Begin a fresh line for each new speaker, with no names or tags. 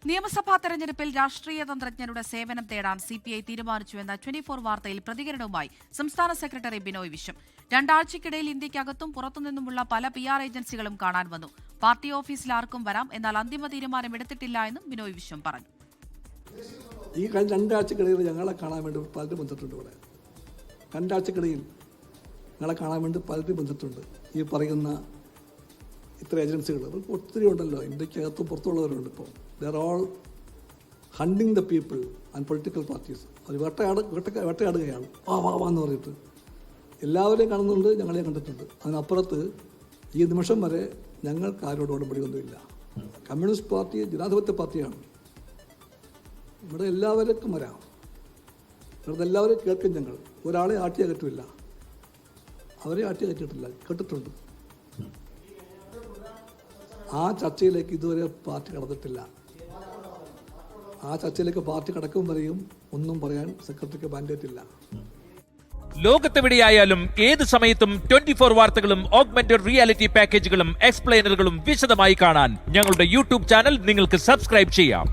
നിയമസഭാ തെരഞ്ഞെടുപ്പിൽ രാഷ്ട്രീയ തന്ത്രജ്ഞരുടെ സേവനം തേടാൻ സിപിഐ തീരുമാനിച്ചുവെന്ന 24 വാർത്തയിൽ പ്രതികരണവുമായി സംസ്ഥാന സെക്രട്ടറി ബിനോയ് വിശ്വം. രണ്ടാഴ്ചയ്ക്കിടയിൽ ഇന്ത്യക്കകത്തും പുറത്തുനിന്നുമുള്ള പല PR ഏജൻസികളും കാണാൻ വന്നു. പാർട്ടി ഓഫീസിൽ ആർക്കും വരാം, എന്നാൽ അന്തിമ തീരുമാനം എടുത്തിട്ടില്ല എന്നും ബിനോയ് വിശ്വം പറഞ്ഞു.
ഈ കഴിഞ്ഞ രണ്ടാഴ്ചക്കിടയിൽ ഞങ്ങളെ കാണാൻ വേണ്ടി പലരും ബന്ധപ്പെട്ടുണ്ട്. ഇവിടെ രണ്ടാഴ്ചക്കിടയിൽ ഞങ്ങളെ കാണാൻ വേണ്ടി പലരും ബന്ധപ്പെട്ടുണ്ട്. ഈ പറയുന്ന ഇത്ര ഏജൻസികൾ ഒത്തിരി ഉണ്ടല്ലോ, ഇന്ത്യക്കകത്തും പുറത്തുള്ളവരുണ്ട്. ഇപ്പോൾ there all hunting the people and political parties. അവർ വേട്ടയാടുകയാണ്. വാ എന്ന് പറഞ്ഞിട്ട് എല്ലാവരെയും കാണുന്നുണ്ട്, ഞങ്ങളെയും കണ്ടിട്ടുണ്ട്. അതിനപ്പുറത്ത് ഈ നിമിഷം വരെ ഞങ്ങൾക്ക് ആരോടും ഉടമ്പടിയൊന്നുമില്ല. കമ്മ്യൂണിസ്റ്റ് പാർട്ടി ജനാധിപത്യ പാർട്ടിയാണ്. ഇവിടെ എല്ലാവർക്കും വരാം, ഇവിടുത്തെ എല്ലാവരെയും കേൾക്കും. ഞങ്ങൾ ഒരാളെ ആട്ടിയകറ്റില്ല, അവരെ ആട്ടിയകറ്റിട്ടില്ല, കേട്ടിട്ടുണ്ട്. ആ ചർച്ചയിലേക്ക് ഇതുവരെ പാർട്ടി കടന്നിട്ടില്ല. ആ ചർച്ചയിലേക്ക് പാർട്ടി കടക്കും വരെയും ഒന്നും പറയാൻ സെക്രട്ടറിക്ക് മാൻഡേറ്റ് ഇല്ല.
ലോകത്തെവിടെയായാലും ഏത് സമയത്തും 24 വാർത്തകളും ഓഗ്മെന്റഡ് റിയാലിറ്റി പാക്കേജുകളും എക്സ്പ്ലെയിനറുകളും വിശദമായി കാണാൻ ഞങ്ങളുടെ YouTube ചാനൽ നിങ്ങൾക്ക് സബ്സ്ക്രൈബ് ചെയ്യാം.